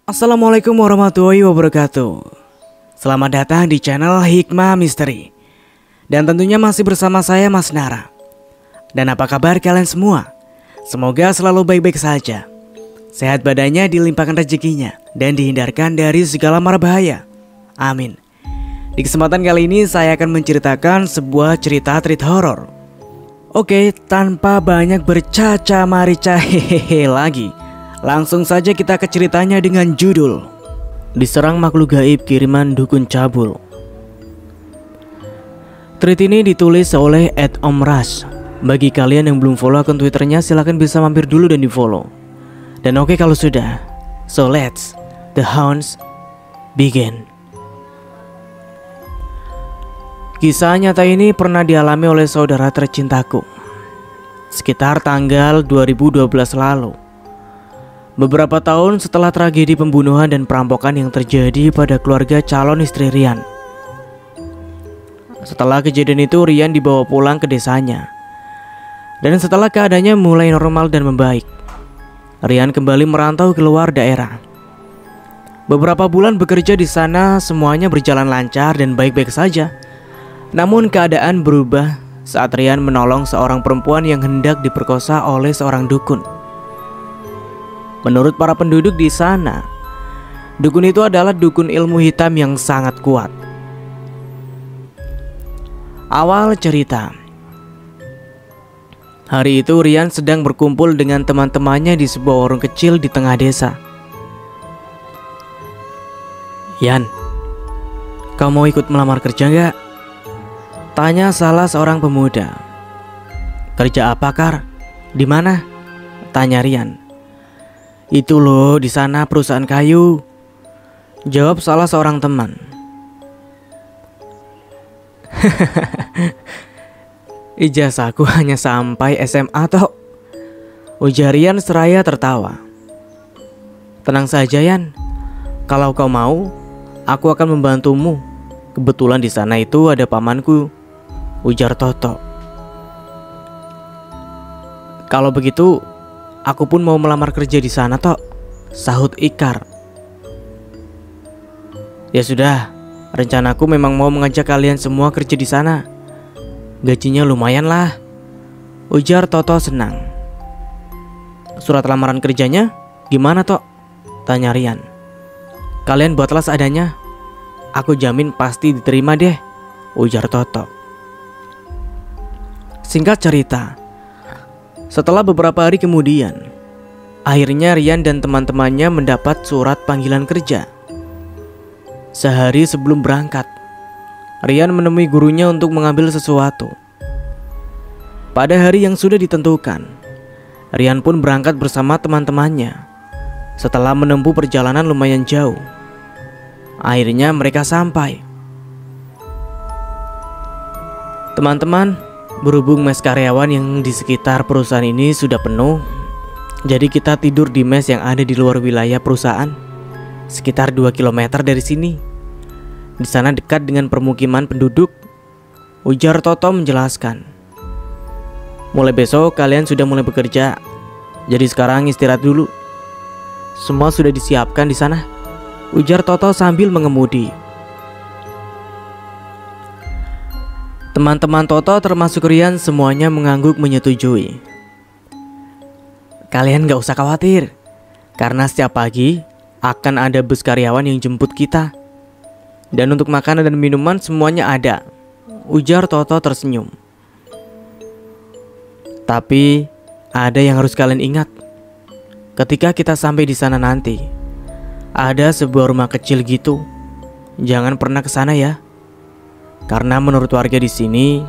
Assalamualaikum warahmatullahi wabarakatuh. Selamat datang di channel Hikmah Misteri. Dan tentunya masih bersama saya Mas Nara. Dan apa kabar kalian semua? Semoga selalu baik-baik saja. Sehat badannya, dilimpahkan rezekinya, dan dihindarkan dari segala mara bahaya. Amin. Di kesempatan kali ini saya akan menceritakan sebuah cerita treat horor. Oke, tanpa banyak bercaca marica hehehe lagi, langsung saja kita ke ceritanya dengan judul Diserang Makhluk Gaib Kiriman Dukun Cabul. Tweet ini ditulis oleh @omras. Bagi kalian yang belum follow akun Twitternya, silahkan bisa mampir dulu dan di follow. Dan oke kalau sudah, so let's the hounds begin. Kisah nyata ini pernah dialami oleh saudara tercintaku sekitar tanggal 2012 lalu. Beberapa tahun setelah tragedi pembunuhan dan perampokan yang terjadi pada keluarga calon istri Rian. Setelah kejadian itu, Rian dibawa pulang ke desanya. Dan setelah keadaannya mulai normal dan membaik, Rian kembali merantau keluar daerah. Beberapa bulan bekerja di sana, semuanya berjalan lancar dan baik-baik saja. Namun keadaan berubah saat Rian menolong seorang perempuan yang hendak diperkosa oleh seorang dukun. Menurut para penduduk di sana, dukun itu adalah dukun ilmu hitam yang sangat kuat. Awal cerita. Hari itu Rian sedang berkumpul dengan teman-temannya di sebuah warung kecil di tengah desa. "Yan, kau mau ikut melamar kerja nggak?" tanya salah seorang pemuda. "Kerja apa, Kar? Di mana?" tanya Rian. "Itu loh, di sana perusahaan kayu," jawab salah seorang teman. "Ijazahku hanya sampai SMA toh," ujar Rian seraya tertawa. "Tenang saja Yan, kalau kau mau, aku akan membantumu. Kebetulan di sana itu ada pamanku," ujar Toto. "Kalau begitu, aku pun mau melamar kerja di sana toh," sahut Ikar. "Ya sudah, rencanaku memang mau mengajak kalian semua kerja di sana. Gajinya lumayan lah," ujar Toto senang. "Surat lamaran kerjanya gimana toh?" tanya Rian. "Kalian buatlah seadanya. Aku jamin pasti diterima deh," ujar Toto. Singkat cerita, setelah beberapa hari kemudian, akhirnya Rian dan teman-temannya mendapat surat panggilan kerja. Sehari sebelum berangkat, Rian menemui gurunya untuk mengambil sesuatu. Pada hari yang sudah ditentukan, Rian pun berangkat bersama teman-temannya. Setelah menempuh perjalanan lumayan jauh, akhirnya mereka sampai. Teman-teman, berhubung mes karyawan yang di sekitar perusahaan ini sudah penuh, jadi kita tidur di mes yang ada di luar wilayah perusahaan, sekitar 2 km dari sini. Di sana dekat dengan permukiman penduduk, ujar Toto menjelaskan. "Mulai besok kalian sudah mulai bekerja, jadi sekarang istirahat dulu. Semua sudah disiapkan di sana," ujar Toto sambil mengemudi. Teman-teman Toto termasuk Rian semuanya mengangguk menyetujui. "Kalian gak usah khawatir, karena setiap pagi akan ada bus karyawan yang jemput kita. Dan untuk makanan dan minuman semuanya ada," ujar Toto tersenyum. "Tapi ada yang harus kalian ingat. Ketika kita sampai di sana nanti, ada sebuah rumah kecil gitu. Jangan pernah ke sana ya. Karena menurut warga di sini,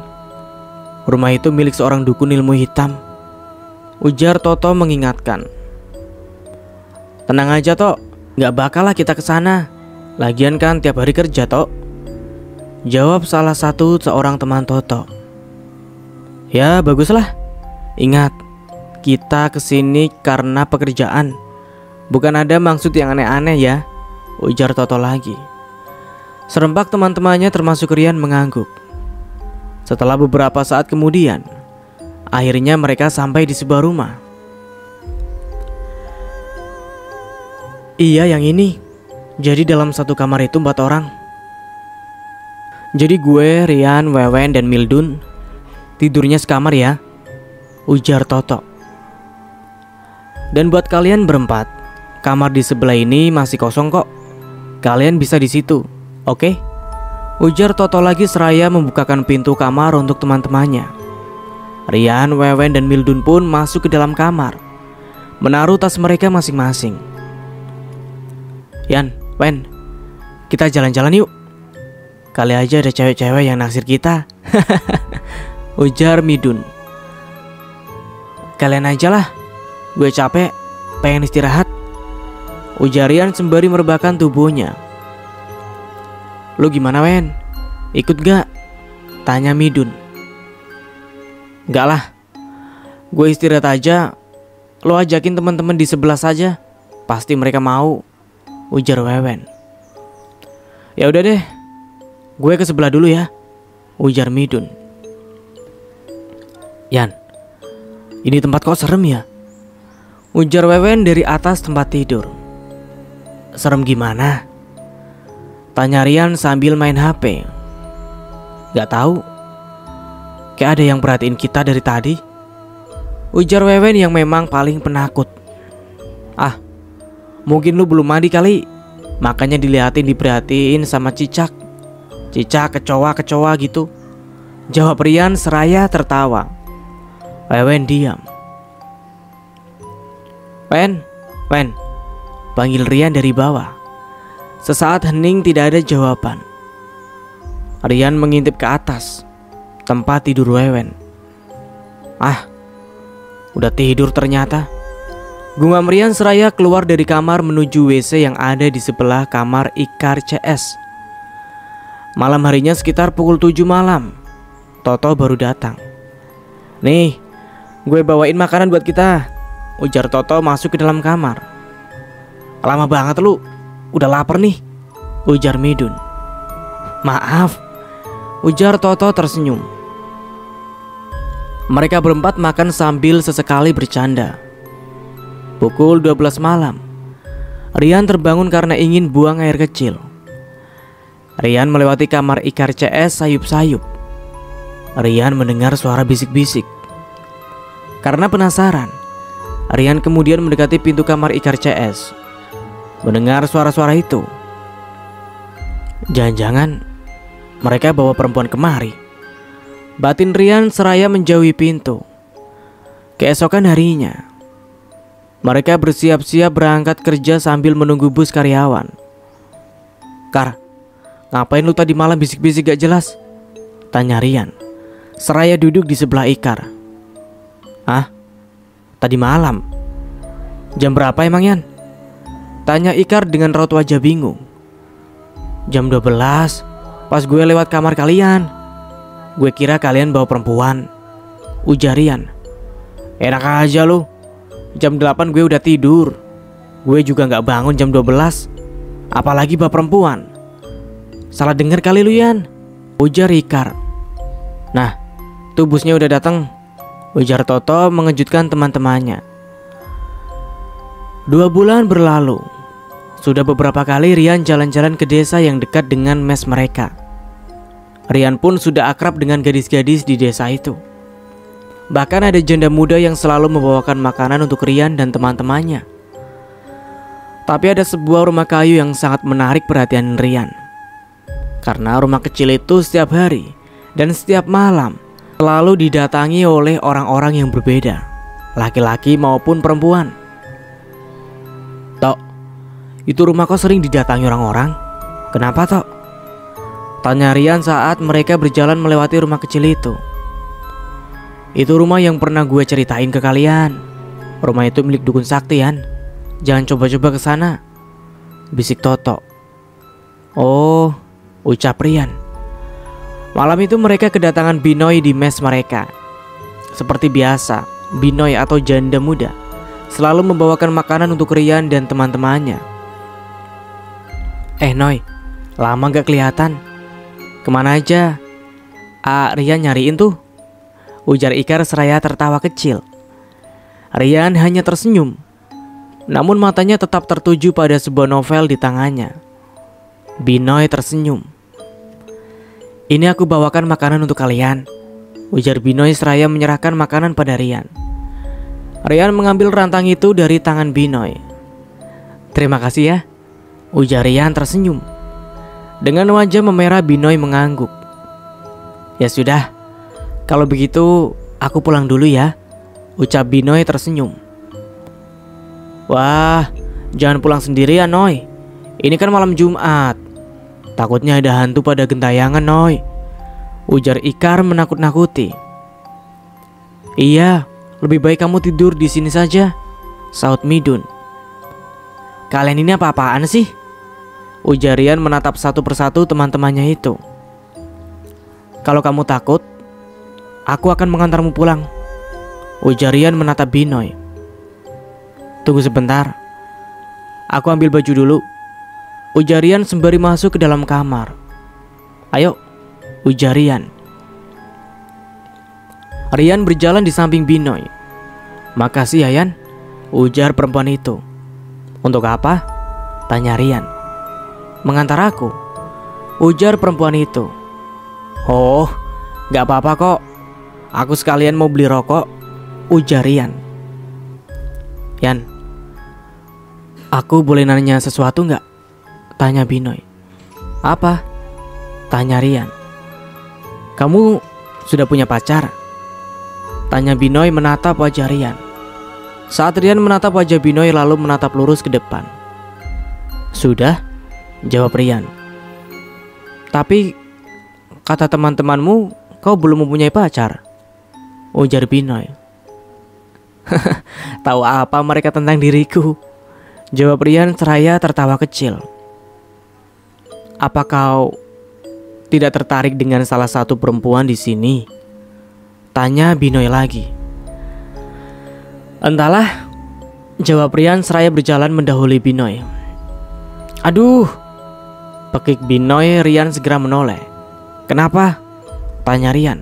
rumah itu milik seorang dukun ilmu hitam," ujar Toto mengingatkan. "Tenang aja Tok, gak bakal lah kita ke sana. Lagian kan tiap hari kerja Tok," jawab salah satu seorang teman Toto. "Ya baguslah. Ingat, kita kesini karena pekerjaan, bukan ada maksud yang aneh-aneh ya," ujar Toto lagi. Serempak teman-temannya termasuk Rian mengangguk. Setelah beberapa saat kemudian, akhirnya mereka sampai di sebuah rumah. Iya yang ini. Jadi dalam satu kamar itu 4 orang. Jadi gue, Rian, Wewen, dan Mildun tidurnya sekamar ya, ujar Toto. Dan buat kalian berempat, kamar di sebelah ini masih kosong kok. Kalian bisa di situ, oke? Ujar Toto lagi seraya membukakan pintu kamar untuk teman-temannya. Rian, Wewen, dan Mildun pun masuk ke dalam kamar, menaruh tas mereka masing-masing. Yan, Wen, kita jalan-jalan yuk. Kali aja ada cewek-cewek yang naksir kita. Ujar Midun. Kalian aja lah, gue capek, pengen istirahat. Ujar Rian sembari merebahkan tubuhnya. Lu gimana Wen? Ikut gak? Tanya Midun. Enggak lah, gue istirahat aja. Lo ajakin teman-teman di sebelah saja, pasti mereka mau. Ujar Wewen. Ya udah deh, gue ke sebelah dulu ya. Ujar Midun. Yan, ini tempat kok serem ya? Ujar Wewen dari atas tempat tidur. Serem gimana? Tanya Rian sambil main HP. Gak tahu, kayak ada yang perhatiin kita dari tadi. Ujar Wewen yang memang paling penakut. Ah, mungkin lu belum mandi kali, makanya diperhatiin sama cicak. Cicak kecoa gitu. Jawab Rian seraya tertawa. Wewen diam. Wen, panggil Rian dari bawah. Sesaat hening tidak ada jawaban. Rian mengintip ke atas, tempat tidur Wewen. Ah, udah tidur ternyata. Gumam Rian seraya keluar dari kamar menuju WC yang ada di sebelah kamar Ikar CS. Malam harinya sekitar pukul 7 malam. Toto baru datang. Nih, gue bawain makanan buat kita. Ujar Toto masuk ke dalam kamar. Lama banget lu, udah lapar nih. Ujar Midun. Maaf, ujar Toto tersenyum. Mereka berempat makan sambil sesekali bercanda. Pukul 12 malam, Rian terbangun karena ingin buang air kecil. Rian melewati kamar Ikar CS sayup-sayup. Rian mendengar suara bisik-bisik. Karena penasaran, Rian kemudian mendekati pintu kamar Ikar CS. Mendengar suara-suara itu. Jangan-jangan mereka bawa perempuan kemari. Batin Rian seraya menjauhi pintu. Keesokan harinya, mereka bersiap-siap berangkat kerja sambil menunggu bus karyawan. Kar, ngapain lu tadi malam bisik-bisik gak jelas? Tanya Rian, seraya duduk di sebelah Ikar. Ah, tadi malam? Jam berapa emang Yan? Tanya Ikar dengan raut wajah bingung. Jam 12, pas gue lewat kamar kalian. Gue kira kalian bawa perempuan. Ujar Rian. Enak aja lu, jam 8 gue udah tidur. Gue juga gak bangun jam 12, apalagi bawa perempuan. Salah denger kali lu Yan, ujar Ikar. Nah, tuh busnya udah datang, ujar Toto mengejutkan teman-temannya. 2 bulan berlalu. Sudah beberapa kali Rian jalan-jalan ke desa yang dekat dengan mes mereka. Rian pun sudah akrab dengan gadis-gadis di desa itu. Bahkan ada janda muda yang selalu membawakan makanan untuk Rian dan teman-temannya. Tapi ada sebuah rumah kayu yang sangat menarik perhatian Rian. Karena rumah kecil itu setiap hari dan setiap malam selalu didatangi oleh orang-orang yang berbeda, laki-laki maupun perempuan. Tok, itu rumah kok sering didatangi orang-orang? Kenapa Tok? Tanya Rian saat mereka berjalan melewati rumah kecil itu. Itu rumah yang pernah gue ceritain ke kalian. Rumah itu milik dukun sakti Yan. Jangan coba-coba ke sana, bisik Toto. Oh, ucap Rian. Malam itu mereka kedatangan Binoy di mes mereka. Seperti biasa, Binoy atau janda muda selalu membawakan makanan untuk Rian dan teman-temannya. Noy, lama gak kelihatan. Kemana aja? Rian nyariin tuh, ujar Ikar seraya tertawa kecil. Rian hanya tersenyum. namun matanya tetap tertuju pada sebuah novel di tangannya. Binoy tersenyum. "Ini aku bawakan makanan untuk kalian," ujar Binoy seraya menyerahkan makanan pada Rian. Rian mengambil rantang itu dari tangan Binoy. "Terima kasih ya," ujar Rian tersenyum. Dengan wajah memerah, Binoy mengangguk. "Ya sudah, kalau begitu aku pulang dulu ya," ucap Binoy tersenyum. "Wah, jangan pulang sendirian, Noy. Ini kan malam Jumat. Takutnya ada hantu pada gentayangan, Noy," ujar Ikar menakut-nakuti. "Iya, lebih baik kamu tidur di sini saja," saut Midun. "Kalian ini apa-apaan sih?" ujar Rian menatap satu persatu teman-temannya itu. "Kalau kamu takut, aku akan mengantarmu pulang," ujar Rian menatap Binoy. "Tunggu sebentar, aku ambil baju dulu," ujar Rian sembari masuk ke dalam kamar. "Ayo," ujar Rian. Rian berjalan di samping Binoy. "Makasih ya, Yan," ujar perempuan itu. "Untuk apa?" tanya Rian. "Mengantar aku," ujar perempuan itu. "Oh, gak apa-apa kok. Aku sekalian mau beli rokok," ujar Rian. "Yan, aku boleh nanya sesuatu gak?" tanya Binoy. "Apa?" tanya Rian. "Kamu sudah punya pacar?" tanya Binoy menatap wajah Rian. Saat Rian menatap wajah Binoy lalu menatap lurus ke depan. "Sudah," jawab Rian. "Tapi kata teman-temanmu kau belum mempunyai pacar," ujar Binoy. "Tahu apa mereka tentang diriku?" jawab Rian seraya tertawa kecil. "Apa kau tidak tertarik dengan salah satu perempuan di sini?" tanya Binoy lagi. "Entahlah," jawab Rian seraya berjalan mendahului Binoy. "Aduh," pekik Binoy. Rian segera menoleh. "Kenapa?" tanya Rian.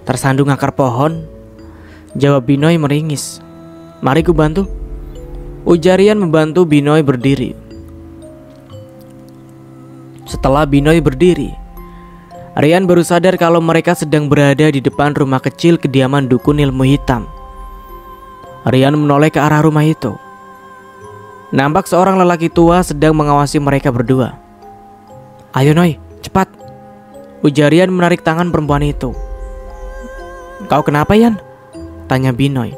"Tersandung akar pohon," jawab Binoy meringis. "Mari ku bantu," ujar Rian membantu Binoy berdiri. Setelah Binoy berdiri, Rian baru sadar kalau mereka sedang berada di depan rumah kecil kediaman dukun ilmu hitam. Rian menoleh ke arah rumah itu. Nampak seorang lelaki tua sedang mengawasi mereka berdua. "Ayo Noy, cepat," ujar Rian menarik tangan perempuan itu. "Kau kenapa, Yan?" tanya Binoy.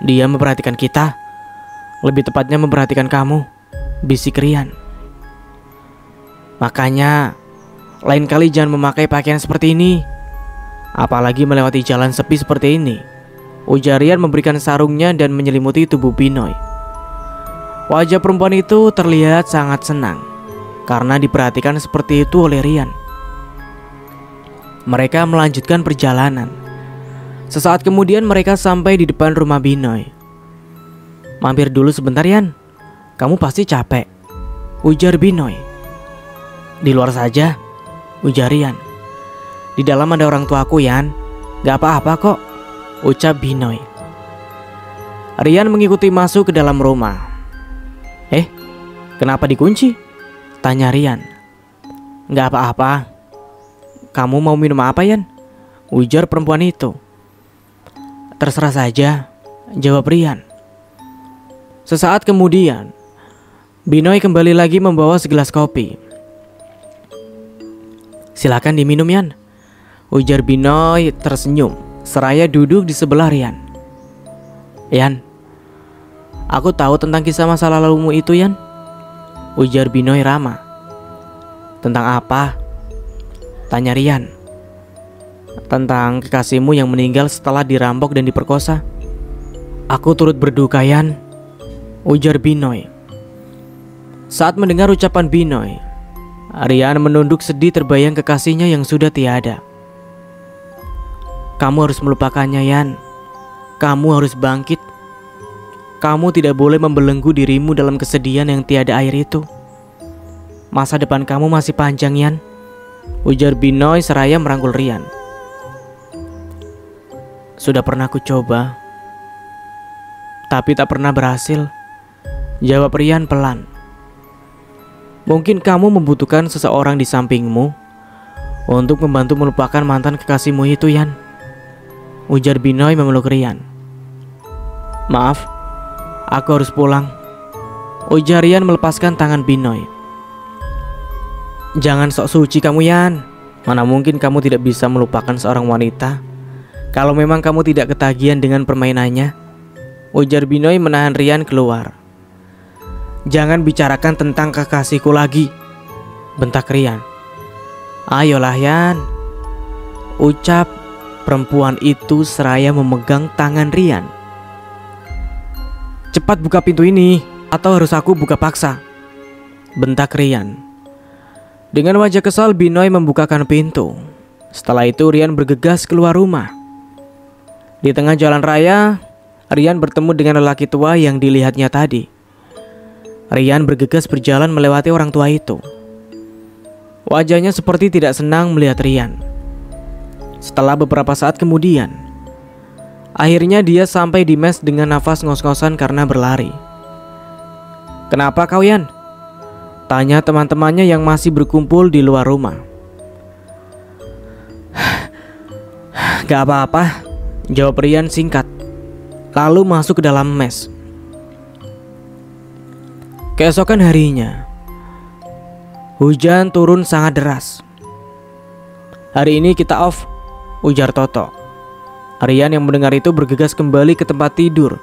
"Dia memperhatikan kita. Lebih tepatnya memperhatikan kamu," bisik Rian. "Makanya lain kali jangan memakai pakaian seperti ini, apalagi melewati jalan sepi seperti ini," ujar Rian memberikan sarungnya dan menyelimuti tubuh Binoy. Wajah perempuan itu terlihat sangat senang karena diperhatikan seperti itu oleh Rian. Mereka melanjutkan perjalanan. Sesaat kemudian mereka sampai di depan rumah Binoy. "Mampir dulu sebentar, Yan. Kamu pasti capek," ujar Binoy. "Di luar saja," ujar Rian. "Di dalam ada orang tuaku, Yan. Gak apa-apa kok," ucap Binoy. Rian mengikuti masuk ke dalam rumah. Kenapa dikunci?" tanya Rian. "Gak apa-apa. Kamu mau minum apa, Yan?" ujar perempuan itu. "Terserah saja," jawab Rian. Sesaat kemudian, Binoy kembali lagi membawa segelas kopi. "Silakan diminum, Yan," ujar Binoy tersenyum seraya duduk di sebelah Rian. "Yan, aku tahu tentang kisah masa lalumu itu, Yan," ujar Binoy ramah. "Tentang apa?" tanya Rian. "Tentang kekasihmu yang meninggal setelah dirampok dan diperkosa." "Aku turut berduka, Yan," ujar Binoy. Saat mendengar ucapan Binoy, Rian menunduk sedih terbayang kekasihnya yang sudah tiada. "Kamu harus melupakannya, Yan. Kamu harus bangkit. Kamu tidak boleh membelenggu dirimu dalam kesedihan yang tiada air itu. Masa depan kamu masih panjang, Yan," ujar Binoy seraya merangkul Rian. "Sudah pernah aku coba, tapi tak pernah berhasil, jawab Rian pelan. Mungkin kamu membutuhkan seseorang di sampingmu untuk membantu melupakan mantan kekasihmu itu, Yan, ujar Binoy memeluk Rian. Maaf, aku harus pulang, ujar Rian melepaskan tangan Binoy. Jangan sok suci kamu, Yan. Mana mungkin kamu tidak bisa melupakan seorang wanita kalau memang kamu tidak ketagihan dengan permainannya, ujar Binoy menahan Rian keluar. Jangan bicarakan tentang kekasihku lagi, bentak Rian. Ayolah, Yan, ucap perempuan itu seraya memegang tangan Rian. Cepat buka pintu ini, atau harus aku buka paksa, bentak Rian. Dengan wajah kesal, Binoy membukakan pintu. Setelah itu Rian bergegas keluar rumah. Di tengah jalan raya, Rian bertemu dengan lelaki tua yang dilihatnya tadi. Rian bergegas berjalan melewati orang tua itu. Wajahnya seperti tidak senang melihat Rian. Setelah beberapa saat kemudian, akhirnya dia sampai di mes dengan nafas ngos-ngosan karena berlari. Kenapa kau, Yan? Tanya teman-temannya yang masih berkumpul di luar rumah. Gak apa-apa, jawab Rian singkat, lalu masuk ke dalam mes. Keesokan harinya, hujan turun sangat deras. Hari ini kita off, ujar Toto. Rian yang mendengar itu bergegas kembali ke tempat tidur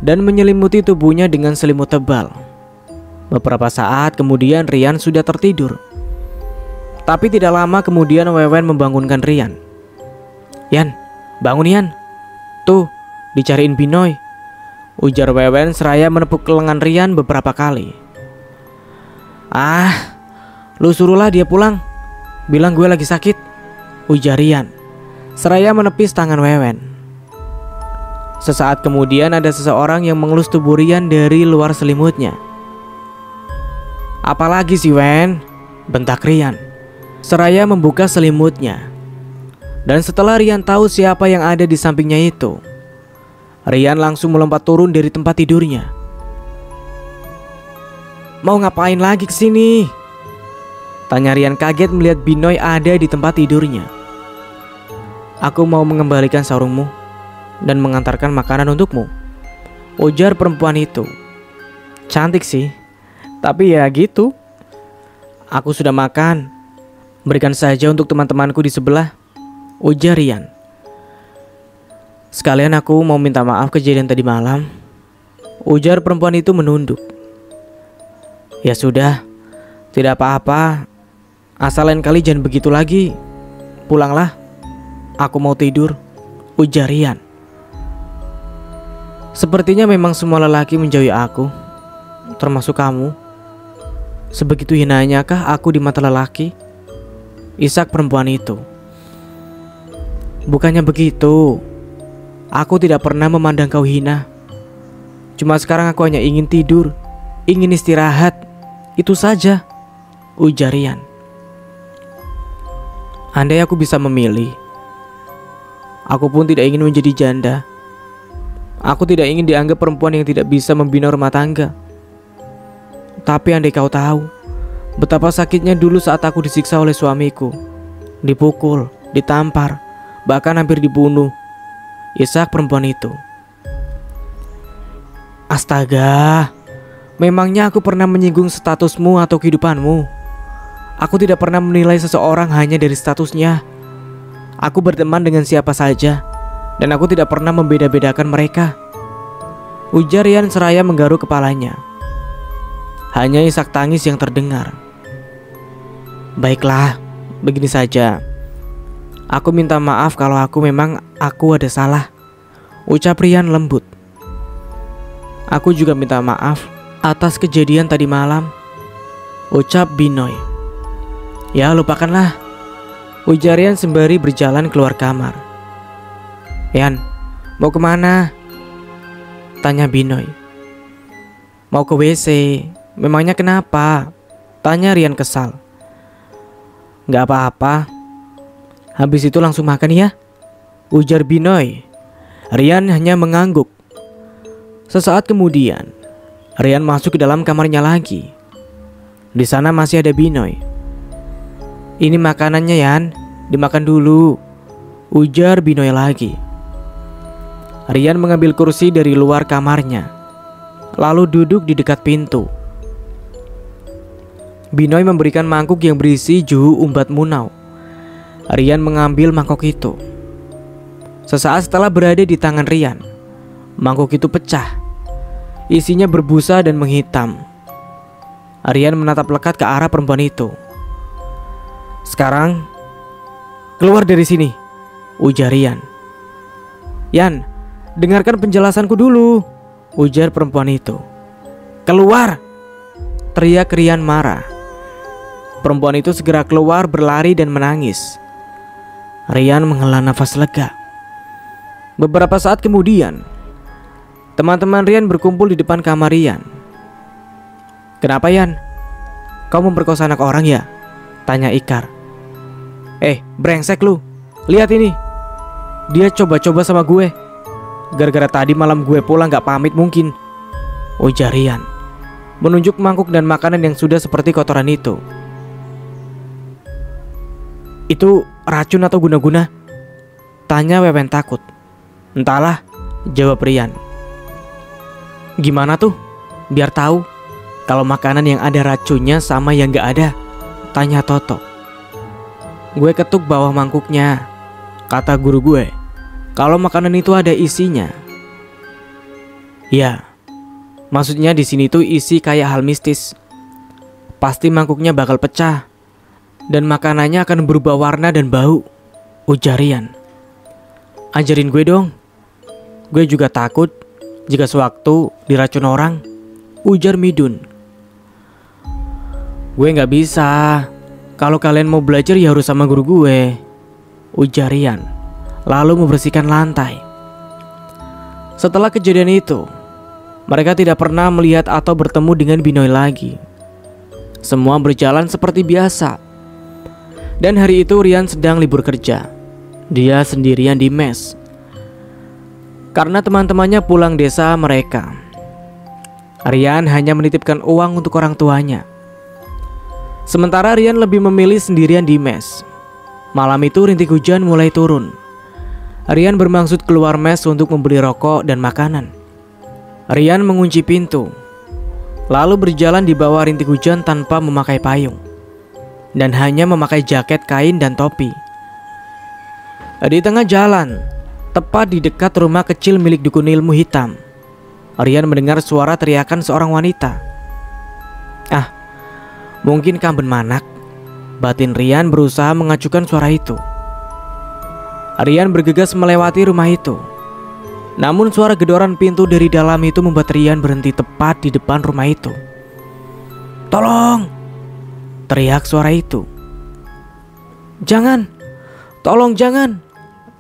dan menyelimuti tubuhnya dengan selimut tebal. Beberapa saat kemudian Rian sudah tertidur. Tapi tidak lama kemudian Wewen membangunkan Rian. Yan, bangun Yan. Tuh, dicariin Binoy, ujar Wewen seraya menepuk lengan Rian beberapa kali. Ah, lu suruhlah dia pulang. Bilang gue lagi sakit, ujar Rian seraya menepis tangan Wewen. Sesaat kemudian ada seseorang yang mengelus tubuh Rian dari luar selimutnya. Apalagi sih, Wen? Bentak Rian seraya membuka selimutnya. Dan setelah Rian tahu siapa yang ada di sampingnya itu, Rian langsung melompat turun dari tempat tidurnya. Mau ngapain lagi kesini? Tanya Rian kaget melihat Binoy ada di tempat tidurnya. Aku mau mengembalikan sarungmu dan mengantarkan makanan untukmu, ujar perempuan itu. Cantik sih, tapi ya gitu. Aku sudah makan, berikan saja untuk teman-temanku di sebelah, ujar Rian. Sekalian aku mau minta maaf kejadian tadi malam, ujar perempuan itu menunduk. Ya sudah, tidak apa-apa, asal lain kali jangan begitu lagi. Pulanglah, aku mau tidur, ujar Rian. Sepertinya memang semua lelaki menjauhi aku, termasuk kamu. Sebegitu hinanya kah aku di mata lelaki? Isak perempuan itu. Bukannya begitu, aku tidak pernah memandang kau hina. Cuma sekarang aku hanya ingin tidur, ingin istirahat, itu saja, ujar Rian. Andai aku bisa memilih, aku pun tidak ingin menjadi janda. Aku tidak ingin dianggap perempuan yang tidak bisa membina rumah tangga. Tapi andai kau tahu betapa sakitnya dulu saat aku disiksa oleh suamiku, dipukul, ditampar, bahkan hampir dibunuh, isak perempuan itu. Astaga, memangnya aku pernah menyinggung statusmu atau kehidupanmu? Aku tidak pernah menilai seseorang hanya dari statusnya. Aku berteman dengan siapa saja, dan aku tidak pernah membeda-bedakan mereka, ujar Rian seraya menggaruk kepalanya. Hanya isak tangis yang terdengar. Baiklah, begini saja. Aku minta maaf kalau aku ada salah, ucap Rian lembut. Aku juga minta maaf atas kejadian tadi malam, ucap Binoy. Ya lupakanlah, ujar Rian sembari berjalan keluar kamar. Yan, mau kemana? Tanya Binoy. Mau ke WC. Memangnya kenapa? Tanya Rian kesal. Gak apa-apa, habis itu langsung makan ya, ujar Binoy. Rian hanya mengangguk. Sesaat kemudian, Rian masuk ke dalam kamarnya lagi. Di sana masih ada Binoy. "Ini makanannya, Yan. Dimakan dulu," ujar Binoy lagi. Rian mengambil kursi dari luar kamarnya, lalu duduk di dekat pintu. Binoy memberikan mangkuk yang berisi juhu umbat munau. Rian mengambil mangkok itu. Sesaat setelah berada di tangan Rian, mangkuk itu pecah. Isinya berbusa dan menghitam. Rian menatap lekat ke arah perempuan itu. "Sekarang keluar dari sini," ujar Rian. "Yan, dengarkan penjelasanku dulu," ujar perempuan itu. "Keluar!" teriak Rian marah. Perempuan itu segera keluar berlari dan menangis. Rian menghela nafas lega. Beberapa saat kemudian, teman-teman Rian berkumpul di depan kamar Rian. "Kenapa, Yan? Kau memperkosa anak orang ya?" tanya Ikar. Brengsek lu. Lihat ini. Dia coba-coba sama gue. Gara-gara tadi malam gue pulang gak pamit mungkin," ujar Rian, menunjuk mangkuk dan makanan yang sudah seperti kotoran itu. "Itu racun atau guna-guna?" tanya Wewen takut. "Entahlah," jawab Rian. "Gimana tuh? Biar tahu kalau makanan yang ada racunnya sama yang gak ada," tanya Toto. "Gue ketuk bawah mangkuknya. Kata guru gue, kalau makanan itu ada isinya." "Ya, maksudnya di sini tuh isi kayak hal mistis. Pasti mangkuknya bakal pecah dan makanannya akan berubah warna dan bau," ujar Rian. "Ajarin gue dong. Gue juga takut jika sewaktu diracun orang," ujar Midun. "Gue gak bisa. Kalau kalian mau belajar ya harus sama guru gue," ujar Rian, lalu membersihkan lantai. Setelah kejadian itu, mereka tidak pernah melihat atau bertemu dengan Binoy lagi. Semua berjalan seperti biasa. Dan hari itu Rian sedang libur kerja. Dia sendirian di mes karena teman-temannya pulang desa mereka. Rian hanya menitipkan uang untuk orang tuanya. Sementara Rian lebih memilih sendirian di mes. Malam itu rintik hujan mulai turun. Rian bermaksud keluar mes untuk membeli rokok dan makanan. Rian mengunci pintu, lalu berjalan di bawah rintik hujan tanpa memakai payung, dan hanya memakai jaket kain dan topi. Di tengah jalan, tepat di dekat rumah kecil milik dukun ilmu hitam, Rian mendengar suara teriakan seorang wanita. Mungkin Kamben Manak, batin Rian berusaha mengacukan suara itu. Rian bergegas melewati rumah itu. Namun suara gedoran pintu dari dalam itu membuat Rian berhenti tepat di depan rumah itu. "Tolong!" teriak suara itu. "Jangan! Tolong jangan!"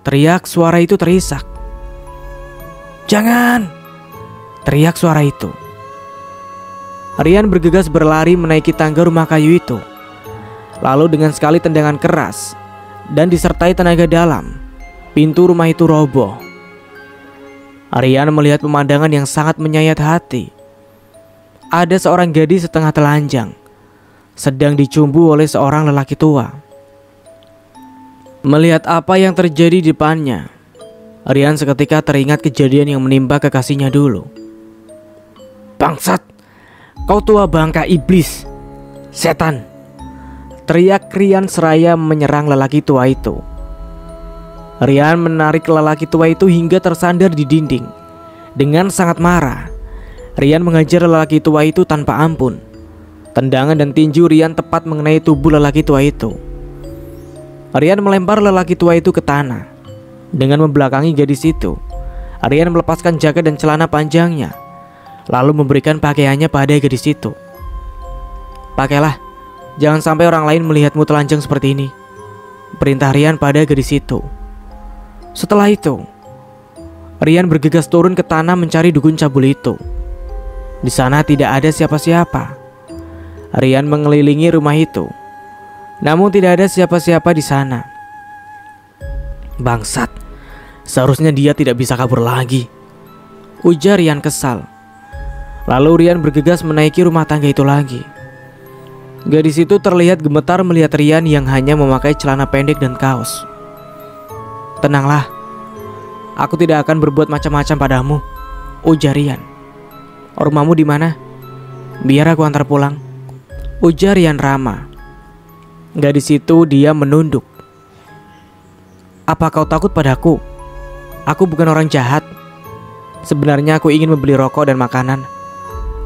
teriak suara itu terisak. "Jangan!" teriak suara itu. Rian bergegas berlari menaiki tangga rumah kayu itu. Lalu dengan sekali tendangan keras dan disertai tenaga dalam, pintu rumah itu roboh. Rian melihat pemandangan yang sangat menyayat hati. Ada seorang gadis setengah telanjang sedang dicumbu oleh seorang lelaki tua. Melihat apa yang terjadi di depannya, Rian seketika teringat kejadian yang menimpa kekasihnya dulu. "Bangsat! Kau tua bangka iblis! Setan!" teriak Rian seraya menyerang lelaki tua itu. Rian menarik lelaki tua itu hingga tersandar di dinding. Dengan sangat marah, Rian mengajar lelaki tua itu tanpa ampun. Tendangan dan tinju Rian tepat mengenai tubuh lelaki tua itu. Rian melempar lelaki tua itu ke tanah. Dengan membelakangi gadis itu, Rian melepaskan jaket dan celana panjangnya, lalu memberikan pakaiannya pada gadis itu. "Pakailah, jangan sampai orang lain melihatmu telanjang seperti ini," perintah Rian pada gadis itu. Setelah itu, Rian bergegas turun ke tanah mencari dukun cabul itu. Di sana tidak ada siapa-siapa. Rian mengelilingi rumah itu, namun tidak ada siapa-siapa di sana. Bangsat, seharusnya dia tidak bisa kabur lagi, ujar Rian kesal. Lalu Rian bergegas menaiki rumah tangga itu lagi. Gadis itu terlihat gemetar melihat Rian yang hanya memakai celana pendek dan kaos. "Tenanglah, aku tidak akan berbuat macam-macam padamu," ujar Rian. "Rumahmu di mana? Biar aku antar pulang," ujar Rian ramah. Gadis itu diam menunduk. "Apa kau takut padaku? Aku bukan orang jahat. Sebenarnya aku ingin membeli rokok dan makanan.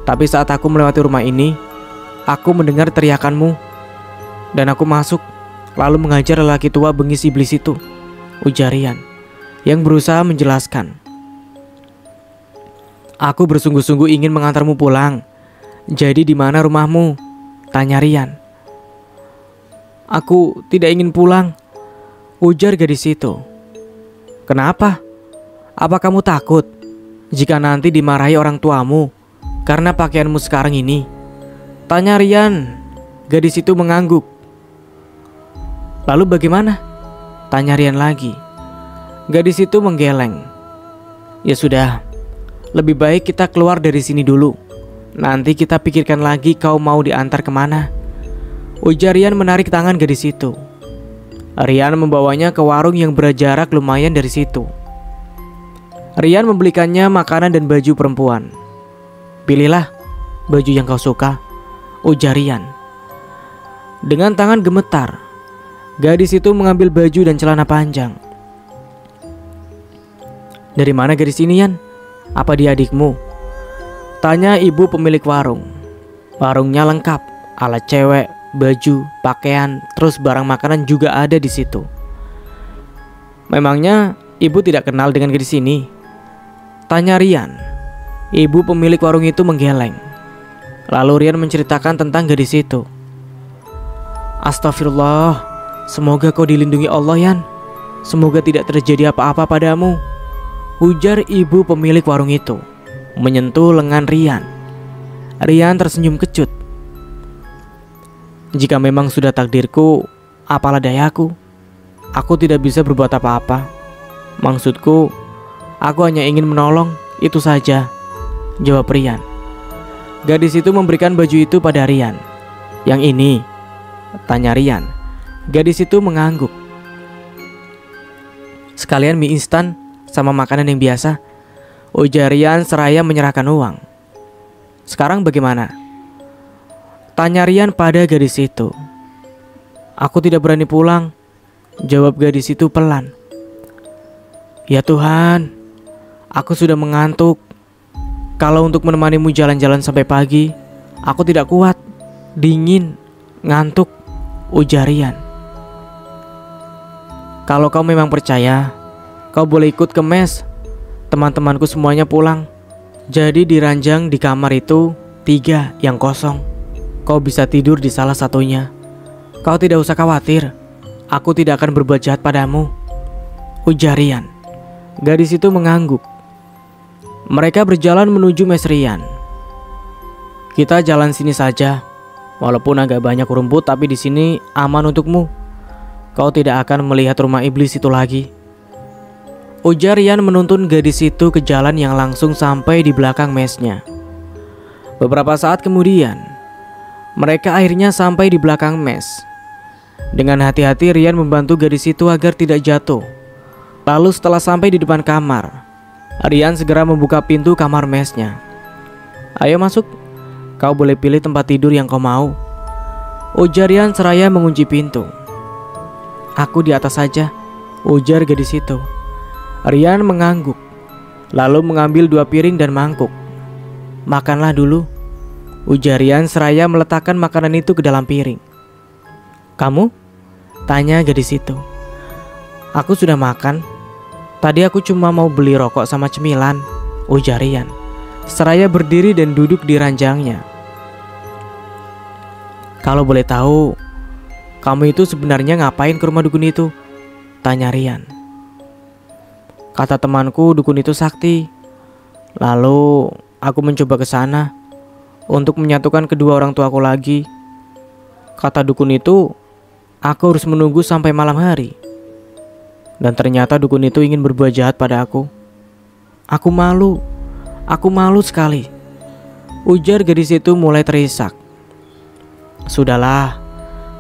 Tapi saat aku melewati rumah ini, aku mendengar teriakanmu. Dan aku masuk, lalu mengajar lelaki tua bengis iblis itu," ujar Rian, yang berusaha menjelaskan. "Aku bersungguh-sungguh ingin mengantarmu pulang. Jadi di mana rumahmu?" tanya Rian. "Aku tidak ingin pulang," ujar gadis itu. "Kenapa? Apa kamu takut jika nanti dimarahi orang tuamu karena pakaianmu sekarang ini?" tanya Rian. Gadis itu mengangguk. "Lalu bagaimana?" tanya Rian lagi. Gadis itu menggeleng. "Ya sudah, lebih baik kita keluar dari sini dulu. Nanti kita pikirkan lagi kau mau diantar kemana," ujar Rian menarik tangan gadis itu. Rian membawanya ke warung yang berjarak lumayan dari situ. Rian membelikannya makanan dan baju perempuan. "Pilihlah baju yang kau suka," ujar Rian. Dengan tangan gemetar, gadis itu mengambil baju dan celana panjang. "Dari mana gadis ini, Yan? Apa dia adikmu?" tanya ibu pemilik warung. Warungnya lengkap, alat cewek, baju, pakaian, terus barang makanan juga ada di situ. "Memangnya ibu tidak kenal dengan gadis ini?" tanya Rian. Ibu pemilik warung itu menggeleng. Lalu Rian menceritakan tentang gadis itu. "Astagfirullah, semoga kau dilindungi Allah, Yan. Semoga tidak terjadi apa-apa padamu," ujar ibu pemilik warung itu, menyentuh lengan Rian. Rian tersenyum kecut. "Jika memang sudah takdirku, apalah dayaku. Aku tidak bisa berbuat apa-apa. Maksudku, aku hanya ingin menolong, itu saja," jawab Rian. Gadis itu memberikan baju itu pada Rian. "Yang ini?" tanya Rian. Gadis itu mengangguk. "Sekalian mie instan sama makanan yang biasa," ujar Rian seraya menyerahkan uang. "Sekarang bagaimana?" tanya Rian pada gadis itu. "Aku tidak berani pulang," jawab gadis itu pelan. "Ya Tuhan, aku sudah mengantuk. Kalau untuk menemanimu jalan-jalan sampai pagi, aku tidak kuat. Dingin, ngantuk," ujar Rian. "Kalau kau memang percaya, kau boleh ikut ke mes. Teman-temanku semuanya pulang. Jadi di ranjang di kamar itu 3 yang kosong. Kau bisa tidur di salah satunya. Kau tidak usah khawatir, aku tidak akan berbuat jahat padamu," ujar Rian. Gadis itu mengangguk. Mereka berjalan menuju mes Rian. "Kita jalan sini saja. Walaupun agak banyak rumput, tapi di sini aman untukmu. Kau tidak akan melihat rumah iblis itu lagi," ujar Rian menuntun gadis itu ke jalan yang langsung sampai di belakang mesnya. Beberapa saat kemudian, mereka akhirnya sampai di belakang mes. Dengan hati-hati Rian membantu gadis itu agar tidak jatuh. Lalu setelah sampai di depan kamar, Rian segera membuka pintu kamar mesnya. "Ayo masuk, kau boleh pilih tempat tidur yang kau mau," ujar Rian seraya mengunci pintu. "Aku di atas saja," ujar gadis itu. Rian mengangguk, lalu mengambil 2 piring dan mangkuk. "Makanlah dulu," ujar Rian seraya meletakkan makanan itu ke dalam piring. "Kamu?" tanya gadis itu. "Aku sudah makan. Tadi aku cuma mau beli rokok sama cemilan," ujar Rian, seraya berdiri dan duduk di ranjangnya. "Kalau boleh tahu, kamu itu sebenarnya ngapain ke rumah dukun itu?" tanya Rian. "Kata temanku dukun itu sakti. Lalu aku mencoba ke sana untuk menyatukan kedua orang tuaku lagi. Kata dukun itu, aku harus menunggu sampai malam hari. Dan ternyata dukun itu ingin berbuat jahat pada aku. Aku malu, Aku malu sekali, ujar gadis itu mulai terisak. Sudahlah,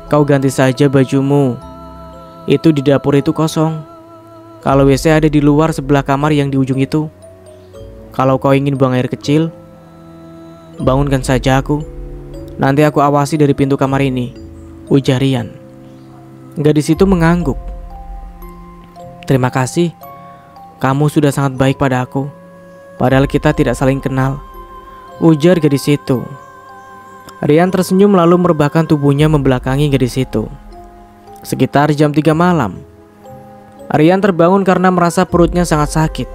kau ganti saja bajumu. Itu di dapur itu kosong. Kalau WC ada di luar sebelah kamar yang di ujung itu. Kalau kau ingin buang air kecil, bangunkan saja aku. Nanti aku awasi dari pintu kamar ini, ujar Rian. Gadis itu mengangguk. Terima kasih, kamu sudah sangat baik pada aku. Padahal kita tidak saling kenal, ujar gadis itu. Rian tersenyum lalu merebahkan tubuhnya membelakangi gadis itu. Sekitar jam 3 malam, Rian terbangun karena merasa perutnya sangat sakit.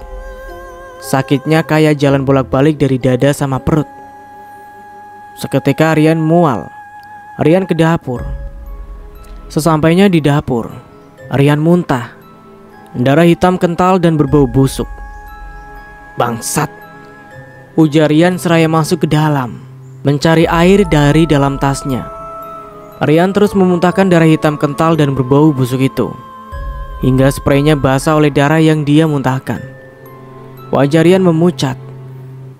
Sakitnya kayak jalan bolak-balik dari dada sama perut. Seketika Rian mual. Rian ke dapur. Sesampainya di dapur, Rian muntah. Darah hitam kental dan berbau busuk. Bangsat, ujar Rian seraya masuk ke dalam, mencari air dari dalam tasnya. Rian terus memuntahkan darah hitam kental dan berbau busuk itu, hingga spraynya basah oleh darah yang dia muntahkan. Wajah Rian memucat,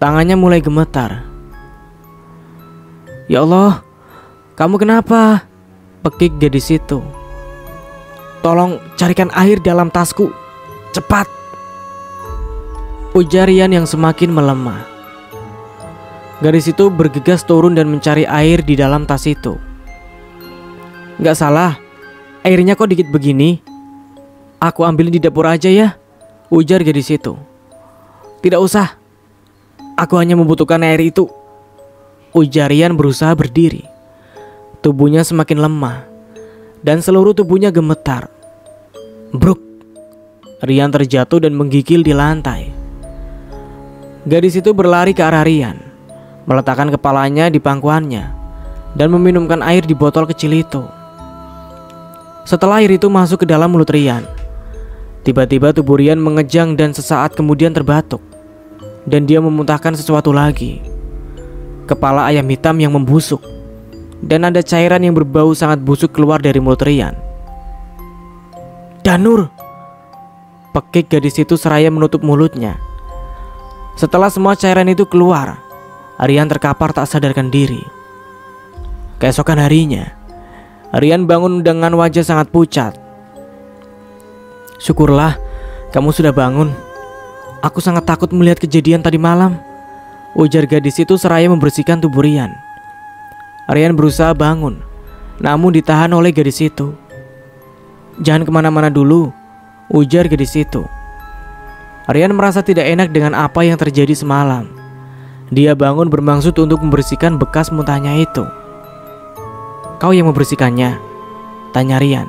tangannya mulai gemetar. Ya Allah, kamu kenapa? Pekik gadis itu. Tolong carikan air dalam tasku, cepat, ujar Rian yang semakin melemah. Gadis itu bergegas turun dan mencari air di dalam tas itu. Gak salah, airnya kok dikit begini. Aku ambilin di dapur aja ya, ujar gadis itu. Tidak usah, aku hanya membutuhkan air itu, ujar Rian berusaha berdiri. Tubuhnya semakin lemah dan seluruh tubuhnya gemetar. Bruk, Rian terjatuh dan menggigil di lantai. Gadis itu berlari ke arah Rian, meletakkan kepalanya di pangkuannya dan meminumkan air di botol kecil itu. Setelah air itu masuk ke dalam mulut Rian, tiba-tiba tubuh Rian mengejang dan sesaat kemudian terbatuk, dan dia memuntahkan sesuatu lagi. Kepala ayam hitam yang membusuk, dan ada cairan yang berbau sangat busuk keluar dari mulut Rian. Danur, pekik gadis itu seraya menutup mulutnya. Setelah semua cairan itu keluar, Rian terkapar tak sadarkan diri. Keesokan harinya, Rian bangun dengan wajah sangat pucat. Syukurlah kamu sudah bangun. Aku sangat takut melihat kejadian tadi malam, ujar gadis itu seraya membersihkan tubuh Rian. Rian berusaha bangun, namun ditahan oleh gadis itu. Jangan kemana-mana dulu, ujar gadis itu. Rian merasa tidak enak dengan apa yang terjadi semalam. Dia bangun bermaksud untuk membersihkan bekas muntahnya itu. Kau yang membersihkannya? Tanya Rian.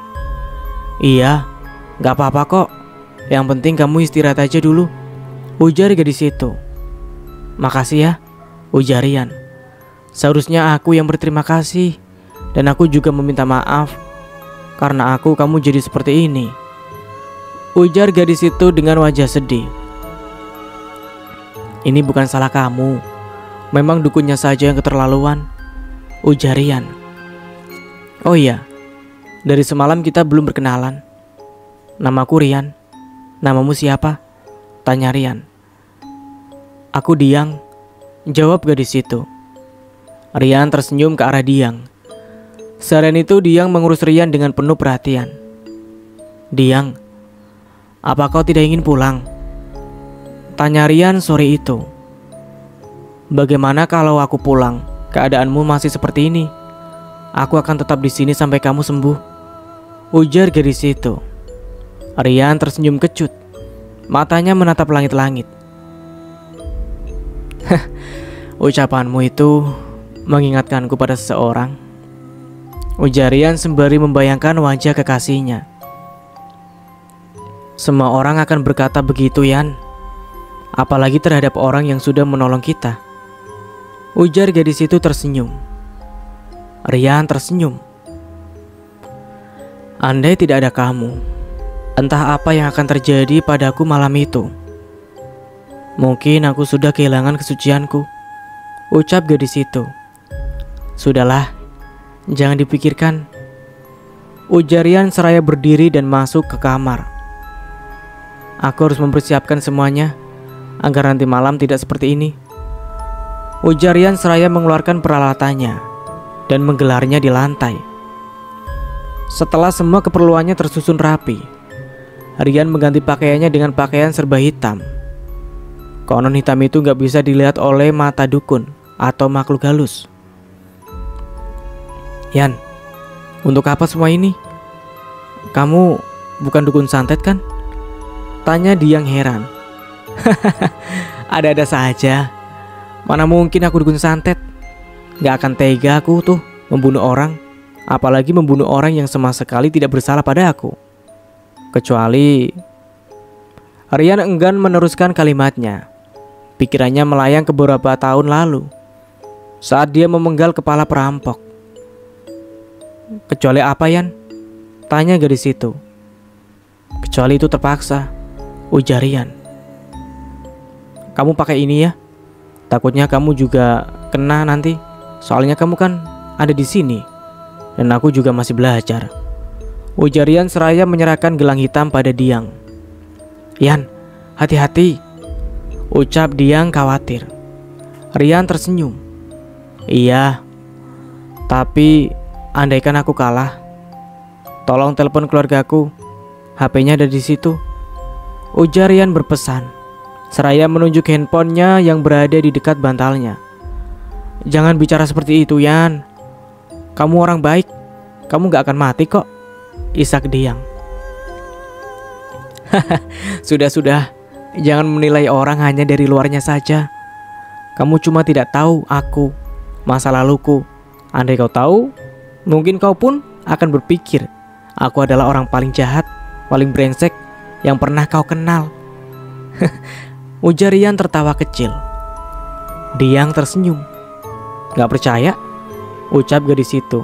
Iya, gak apa-apa kok. Yang penting kamu istirahat aja dulu, ujar gadis itu. Makasih ya, ujar Rian. Seharusnya aku yang berterima kasih, dan aku juga meminta maaf karena kamu jadi seperti ini, ujar gadis itu dengan wajah sedih. Ini bukan salah kamu, memang dukunnya saja yang keterlaluan, ujar Rian. Oh iya, dari semalam kita belum berkenalan. Namaku Rian. Namamu siapa? Tanya Rian. Aku Diang, jawab gadis itu. Rian tersenyum ke arah Diang. Seharian itu Diang mengurus Rian dengan penuh perhatian. Diang, apa kau tidak ingin pulang? Tanya Rian sore itu. Bagaimana kalau aku pulang, keadaanmu masih seperti ini? Aku akan tetap di sini sampai kamu sembuh, ujar gadis itu. Rian tersenyum kecut, matanya menatap langit-langit. Ucapanmu itu mengingatkanku pada seseorang, ujar Rian sembari membayangkan wajah kekasihnya. Semua orang akan berkata begitu, Yan. Apalagi terhadap orang yang sudah menolong kita, ujar gadis itu tersenyum. Rian tersenyum. Andai tidak ada kamu, entah apa yang akan terjadi padaku malam itu. Mungkin aku sudah kehilangan kesucianku, ucap gadis itu. Sudahlah, jangan dipikirkan, ujar Rian seraya berdiri dan masuk ke kamar. Aku harus mempersiapkan semuanya. agar nanti malam tidak seperti ini, ujar Rian seraya mengeluarkan peralatannya dan menggelarnya di lantai. Setelah semua keperluannya tersusun rapi, Rian mengganti pakaiannya dengan pakaian serba hitam. Konon hitam itu gak bisa dilihat oleh mata dukun atau makhluk halus. Yan, untuk apa semua ini? Kamu bukan dukun santet kan? Tanya Diang heran. Ada-ada saja. Mana mungkin aku dukun santet. Gak akan tega aku tuh membunuh orang, apalagi membunuh orang yang sama sekali tidak bersalah pada aku. Kecuali... Rian enggan meneruskan kalimatnya. Pikirannya melayang ke beberapa tahun lalu, saat dia memenggal kepala perampok. Kecuali apa, Yan? Tanya gadis itu. Kecuali itu terpaksa, ujar Rian. Kamu pakai ini ya. Takutnya kamu juga kena nanti. Soalnya kamu kan ada di sini, dan aku juga masih belajar. Ujar Rian seraya menyerahkan gelang hitam pada Diang. Yan, hati-hati, ucap Diang khawatir. Rian tersenyum. Iya, tapi andaikan aku kalah, tolong telepon keluargaku. HP-nya ada di situ, ujar Rian berpesan, seraya menunjuk handphonenya yang berada di dekat bantalnya. Jangan bicara seperti itu, Yan. Kamu orang baik, kamu gak akan mati kok, isak Diang. Sudah, jangan menilai orang hanya dari luarnya saja. Kamu cuma tidak tahu aku, masa laluku. Andai kau tahu, mungkin kau pun akan berpikir aku adalah orang paling jahat, paling brengsek yang pernah kau kenal. Ujar Rian tertawa kecil. Diang tersenyum. Gak percaya? Ucap gadis itu.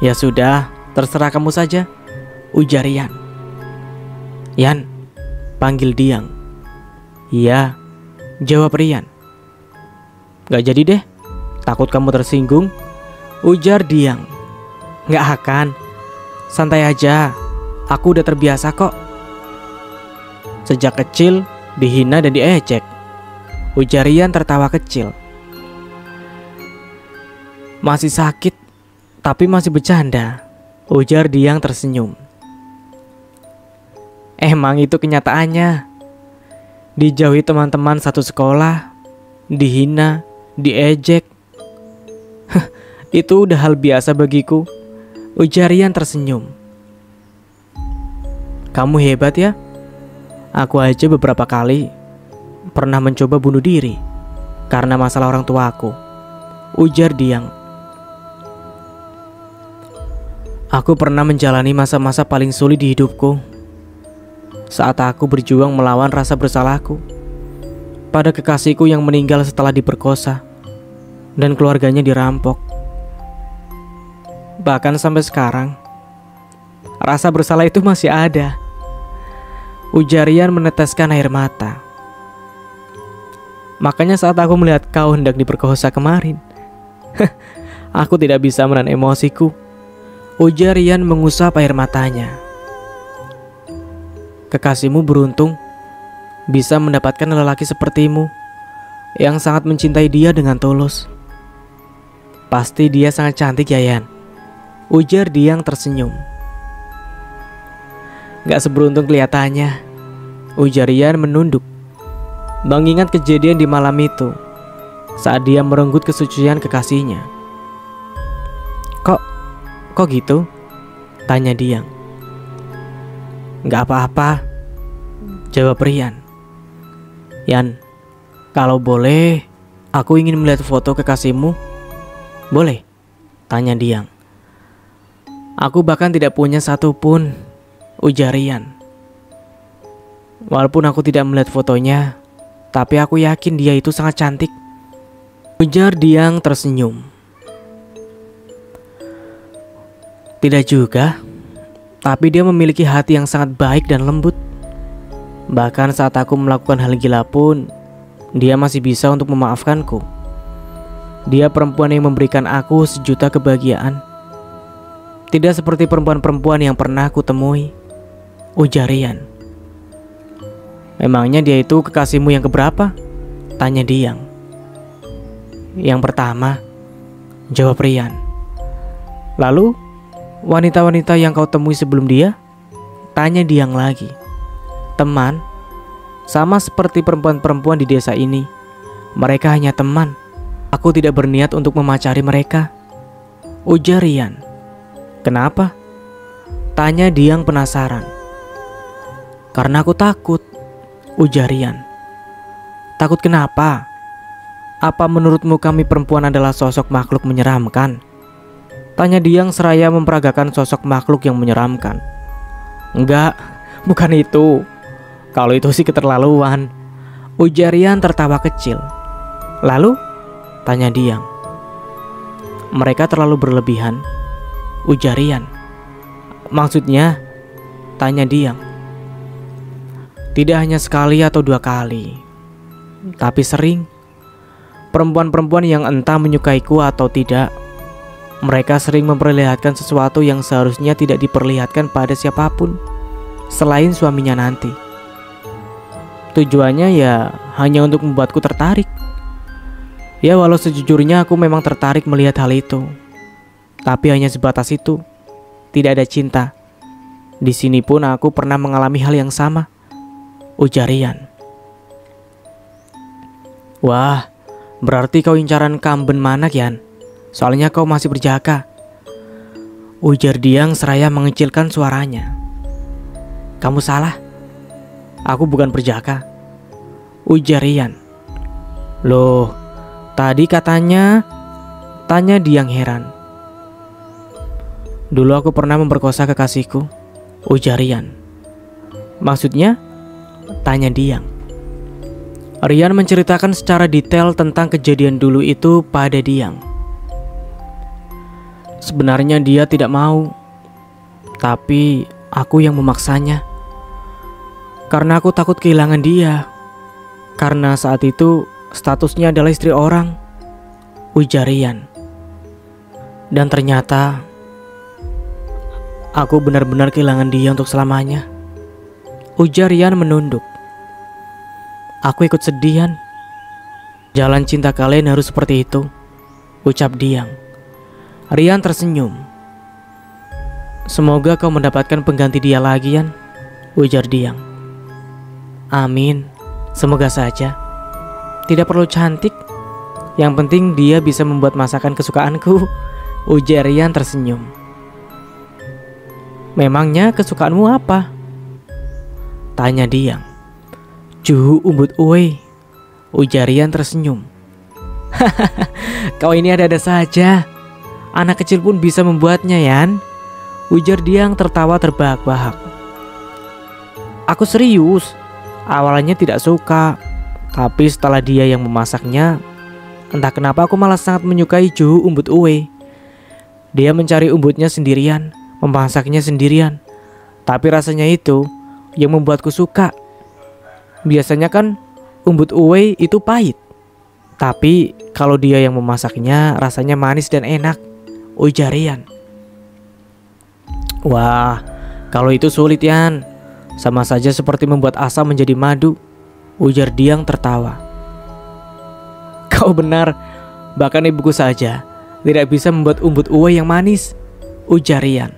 Ya sudah, terserah kamu saja, ujar Rian. Yan, panggil Diang. Iya, jawab Rian. Gak jadi deh, takut kamu tersinggung, ujar Diang. Gak akan, santai aja, aku udah terbiasa kok. Sejak kecil dihina dan diejek, ujar Rian tertawa kecil. Masih sakit, tapi masih bercanda, ujar Diang tersenyum. Emang itu kenyataannya. Dijauhi teman-teman satu sekolah, dihina, diejek. Itu udah hal biasa bagiku, ujar Rian tersenyum. Kamu hebat ya. Aku aja beberapa kali pernah mencoba bunuh diri karena masalah orang tuaku, ujar Diang. Aku pernah menjalani masa-masa paling sulit di hidupku, saat aku berjuang melawan rasa bersalahku pada kekasihku yang meninggal setelah diperkosa dan keluarganya dirampok. Bahkan sampai sekarang, rasa bersalah itu masih ada, ujar Rian meneteskan air mata. Makanya saat aku melihat kau hendak diperkosa kemarin, aku tidak bisa menahan emosiku, ujar Rian mengusap air matanya. Kekasihmu beruntung bisa mendapatkan lelaki sepertimu yang sangat mencintai dia dengan tulus. Pasti dia sangat cantik ya, Yan, ujar Diang tersenyum. Gak seberuntung kelihatannya, ujar Rian menunduk, mengingat kejadian di malam itu saat dia merenggut kesucian kekasihnya. Kok gitu? Tanya Diang. Gak apa-apa, jawab Rian. Yan, kalau boleh, aku ingin melihat foto kekasihmu. Boleh? Tanya Diang. Aku bahkan tidak punya satu pun, ujar Rian. Walaupun aku tidak melihat fotonya, tapi aku yakin dia itu sangat cantik, ujar Diang tersenyum. Tidak juga, tapi dia memiliki hati yang sangat baik dan lembut. Bahkan saat aku melakukan hal gila pun, dia masih bisa untuk memaafkanku. Dia perempuan yang memberikan aku sejuta kebahagiaan. Tidak seperti perempuan-perempuan yang pernah aku temui, ujar Rian. Emangnya dia itu kekasihmu yang keberapa? Tanya Diang. Yang pertama, jawab Rian. Lalu, wanita-wanita yang kau temui sebelum dia? Tanya Diang lagi. Teman, sama seperti perempuan-perempuan di desa ini. Mereka hanya teman. Aku tidak berniat untuk memacari mereka, ujar Rian. Kenapa? Tanya Diang penasaran. Karena aku takut, ujar Rian. Takut kenapa? Apa menurutmu kami perempuan adalah sosok makhluk menyeramkan? Tanya Diang seraya memperagakan sosok makhluk yang menyeramkan. Enggak, bukan itu. Kalau itu sih keterlaluan, ujar Rian tertawa kecil. Lalu? Tanya Diang. Mereka terlalu berlebihan, ujar Rian. Maksudnya? Tanya Diang. Tidak hanya sekali atau dua kali, tapi sering. Perempuan-perempuan yang entah menyukaiku atau tidak, mereka sering memperlihatkan sesuatu yang seharusnya tidak diperlihatkan pada siapapun selain suaminya nanti. Tujuannya ya hanya untuk membuatku tertarik. Ya walau sejujurnya aku memang tertarik melihat hal itu, tapi hanya sebatas itu. Tidak ada cinta. Di sini pun aku pernah mengalami hal yang sama, ujar Rian. Wah, berarti kau incaran kamben manak Yan. Soalnya kau masih berjaga, ujar Diang seraya mengecilkan suaranya. Kamu salah. Aku bukan berjaga, ujar Rian. Loh, tadi katanya, tanya Diang heran. Dulu aku pernah memperkosa kekasihku, ujar Rian. Maksudnya? Tanya Diang. Rian menceritakan secara detail tentang kejadian dulu itu pada Diang. Sebenarnya dia tidak mau, tapi aku yang memaksanya. Karena aku takut kehilangan dia. Karena saat itu statusnya adalah istri orang, ujar Rian. Dan ternyata aku benar-benar kehilangan dia untuk selamanya, ujar Rian menunduk. Aku ikut sedih, Yan. Jalan cinta kalian harus seperti itu, ucap Diang. Rian tersenyum. Semoga kau mendapatkan pengganti dia lagi, Yan, ujar Diang. Amin, semoga saja. Tidak perlu cantik, yang penting dia bisa membuat masakan kesukaanku, ujar Rian tersenyum. Memangnya kesukaanmu apa? Tanya Diang. Juhu umbut uwe, ujar Rian tersenyum. Kau ini ada-ada saja. Anak kecil pun bisa membuatnya, Yan, ujar Diang tertawa terbahak-bahak. Aku serius. Awalnya tidak suka, tapi setelah dia yang memasaknya, entah kenapa aku malah sangat menyukai juhu umbut uwe. Dia mencari umbutnya sendirian, memasaknya sendirian, tapi rasanya itu yang membuatku suka. Biasanya kan umbut uwe itu pahit, tapi kalau dia yang memasaknya rasanya manis dan enak, ujar Rian. Wah, kalau itu sulit, Yan. Sama saja seperti membuat asam menjadi madu, ujar Diang tertawa. Kau benar, bahkan ibuku saja tidak bisa membuat umbut uwe yang manis, ujar Rian.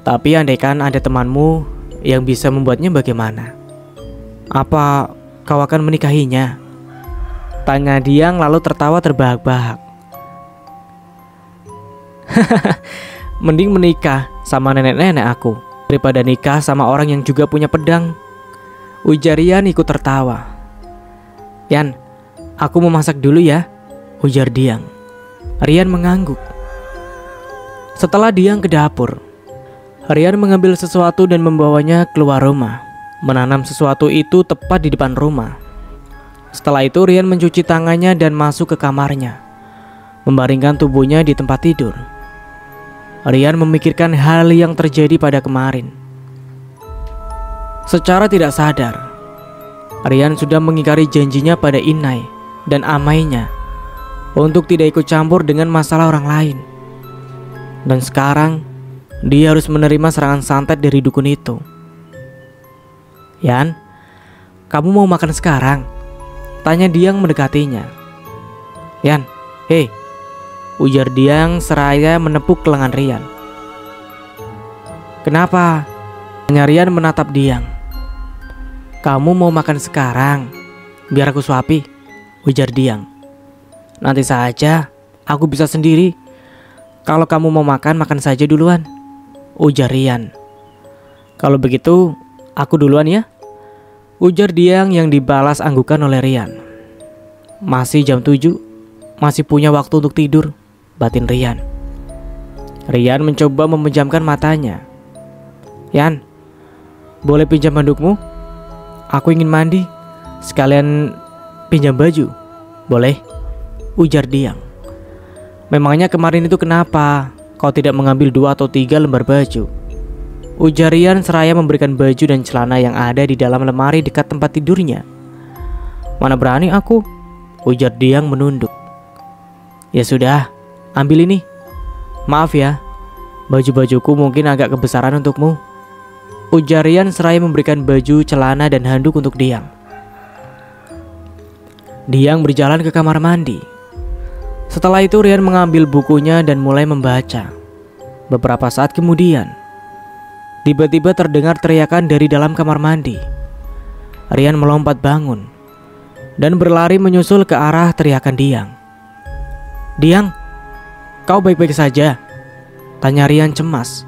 Tapi andaikan ada temanmu yang bisa membuatnya, bagaimana? Apa kau akan menikahinya? Tanya Diang lalu tertawa terbahak-bahak. Mending menikah sama nenek-nenek aku daripada nikah sama orang yang juga punya pedang, ujar Rian ikut tertawa. Yan, aku mau masak dulu ya, ujar Diang. Rian mengangguk. Setelah Diang ke dapur, Rian mengambil sesuatu dan membawanya keluar rumah, menanam sesuatu itu tepat di depan rumah. Setelah itu Rian mencuci tangannya dan masuk ke kamarnya, membaringkan tubuhnya di tempat tidur. Rian memikirkan hal yang terjadi pada kemarin. Secara tidak sadar, Rian sudah mengingkari janjinya pada Inai dan amainya untuk tidak ikut campur dengan masalah orang lain. Dan sekarang dia harus menerima serangan santet dari dukun itu. "Yan, kamu mau makan sekarang?" tanya Diang mendekatinya. "Yan, hei," ujar Diang seraya menepuk lengan Rian. "Kenapa?" tanya Rian menatap Diang. "Kamu mau makan sekarang? Biar aku suapi," ujar Diang. "Nanti saja, aku bisa sendiri. Kalau kamu mau makan, makan saja duluan," ujar Rian. "Kalau begitu, aku duluan ya," ujar Diang yang dibalas anggukan oleh Rian. "Masih jam 7, masih punya waktu untuk tidur," batin Rian. Rian mencoba memejamkan matanya. "Yan, boleh pinjam handukmu? Aku ingin mandi, sekalian pinjam baju, boleh?" ujar Diang. "Memangnya kemarin itu kenapa kau tidak mengambil 2 atau 3 lembar baju?" ujar Rian seraya memberikan baju dan celana yang ada di dalam lemari dekat tempat tidurnya. "Mana berani aku," ujar Diang menunduk. "Ya sudah, ambil ini. Maaf ya, baju-bajuku mungkin agak kebesaran untukmu," ujar Rian seraya memberikan baju, celana, dan handuk untuk Diang. Diang berjalan ke kamar mandi. Setelah itu Rian mengambil bukunya dan mulai membaca. Beberapa saat kemudian, tiba-tiba terdengar teriakan dari dalam kamar mandi. Rian melompat bangun dan berlari menyusul ke arah teriakan Diang. "Diang, kau baik-baik saja?" tanya Rian cemas.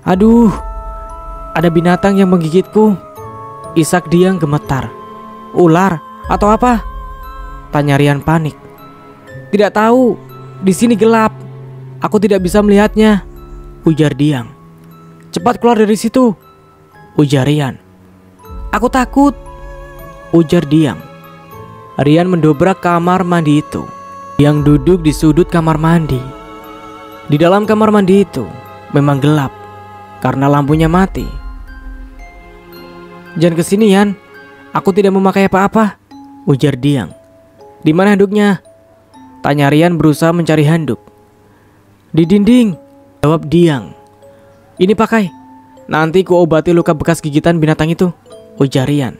"Aduh, ada binatang yang menggigitku," isak Diang gemetar. "Ular atau apa?" tanya Rian panik. "Tidak tahu, di sini gelap. Aku tidak bisa melihatnya," ujar Diang. "Cepat keluar dari situ," ujar Rian. "Aku takut," ujar Diang. Rian mendobrak kamar mandi itu, yang duduk di sudut kamar mandi. Di dalam kamar mandi itu memang gelap karena lampunya mati. "Jangan kesini, Yan. Aku tidak memakai apa-apa," ujar Diang. "Di mana handuknya?" tanya Rian berusaha mencari handuk. "Di dinding," jawab Diang. "Ini pakai. Nanti ku obati luka bekas gigitan binatang itu," ujar Rian.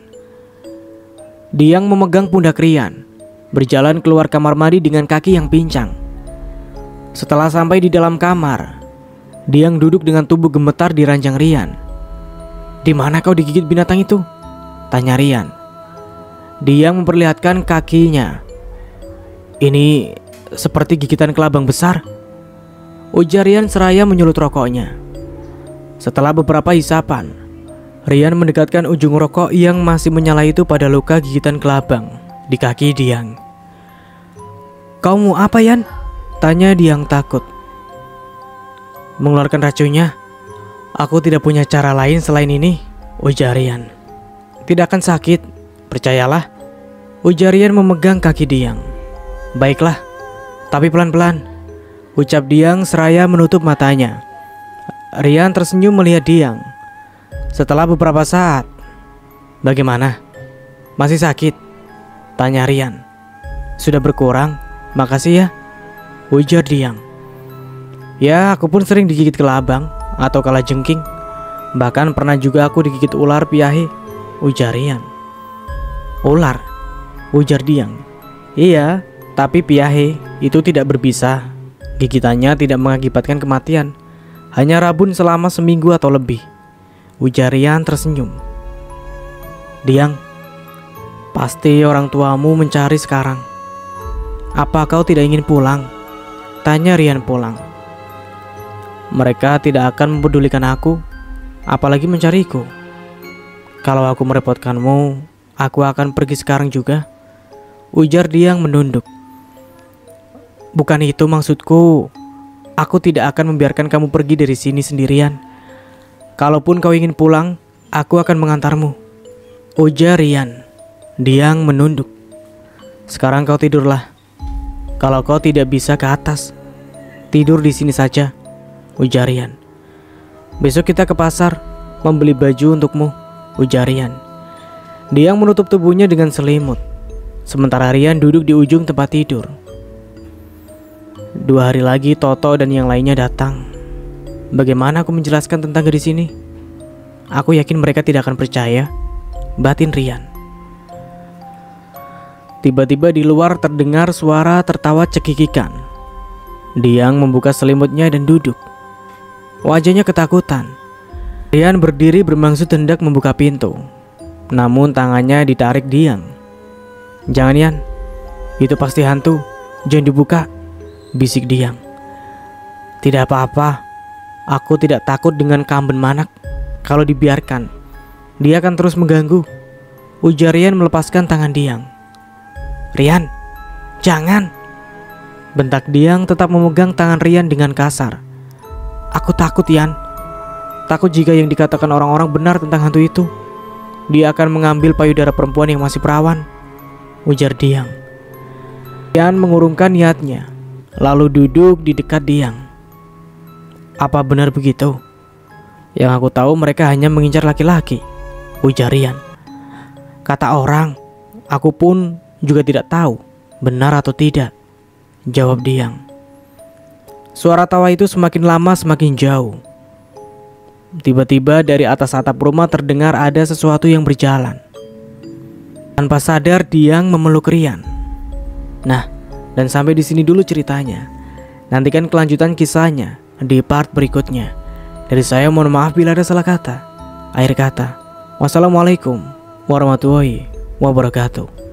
Diang memegang pundak Rian, berjalan keluar kamar mandi dengan kaki yang pincang. Setelah sampai di dalam kamar, Diang duduk dengan tubuh gemetar di ranjang Rian. "Di mana kau digigit binatang itu?" tanya Rian. Diang memperlihatkan kakinya. "Ini seperti gigitan kelabang besar," ujar Rian seraya menyulut rokoknya. Setelah beberapa hisapan, Rian mendekatkan ujung rokok yang masih menyala itu pada luka gigitan kelabang di kaki Diang. "Kau mau apa, Yan?" tanya Diang takut. "Mengeluarkan racunnya. Aku tidak punya cara lain selain ini," ujar Rian. "Tidak akan sakit, percayalah," ujar Rian memegang kaki Diang. "Baiklah, tapi pelan-pelan," ucap Diang seraya menutup matanya. Rian tersenyum melihat Diang. Setelah beberapa saat, "Bagaimana? Masih sakit?" tanya Rian. "Sudah berkurang, makasih ya," ujar Diang. "Ya, aku pun sering digigit kelabang atau kalajengking. Bahkan pernah juga aku digigit ular piahe," ujar Rian. "Ular?" ujar Diang. "Iya, tapi piahe itu tidak berbisa. Gigitannya tidak mengakibatkan kematian, hanya rabun selama seminggu atau lebih," ujar Rian tersenyum. "Diang, pasti orang tuamu mencari sekarang. Apa kau tidak ingin pulang?" tanya Rian pulang. "Mereka tidak akan mempedulikan aku, apalagi mencariku. Kalau aku merepotkanmu, aku akan pergi sekarang juga," ujar Diang menunduk. "Bukan itu maksudku. Aku tidak akan membiarkan kamu pergi dari sini sendirian. Kalaupun kau ingin pulang, aku akan mengantarmu," ujar Rian. Diang menunduk. "Sekarang kau tidurlah. Kalau kau tidak bisa ke atas, tidur di sini saja," ujar Rian. "Besok kita ke pasar membeli baju untukmu," ujar Rian. Diang menutup tubuhnya dengan selimut, sementara Rian duduk di ujung tempat tidur. 2 hari lagi Toto dan yang lainnya datang. Bagaimana aku menjelaskan tentang gadis ini? Aku yakin mereka tidak akan percaya, batin Rian. Tiba-tiba di luar terdengar suara tertawa cekikikan. Diang membuka selimutnya dan duduk. Wajahnya ketakutan. Rian berdiri bermaksud hendak membuka pintu, namun tangannya ditarik Diang. "Jangan, Yan, itu pasti hantu, jangan dibuka," bisik Diang. "Tidak apa-apa, aku tidak takut dengan Kamben Manak. Kalau dibiarkan, dia akan terus mengganggu," ujar Rian melepaskan tangan Diang. "Rian, jangan!" bentak Diang tetap memegang tangan Rian dengan kasar. "Aku takut, Yan. Takut jika yang dikatakan orang-orang benar tentang hantu itu. Dia akan mengambil payudara perempuan yang masih perawan," ujar Diang. Rian mengurungkan niatnya, lalu duduk di dekat Diang. "Apa benar begitu? Yang aku tahu mereka hanya mengincar laki-laki," ujar Rian. "Kata orang, aku pun juga tidak tahu benar atau tidak," jawab Diang. Suara tawa itu semakin lama semakin jauh. Tiba-tiba dari atas atap rumah terdengar ada sesuatu yang berjalan. Tanpa sadar Diang memeluk Rian. Nah, dan sampai di sini dulu ceritanya. Nantikan kelanjutan kisahnya di part berikutnya. Dari saya mohon maaf bila ada salah kata. Akhir kata, wassalamualaikum warahmatullahi wabarakatuh.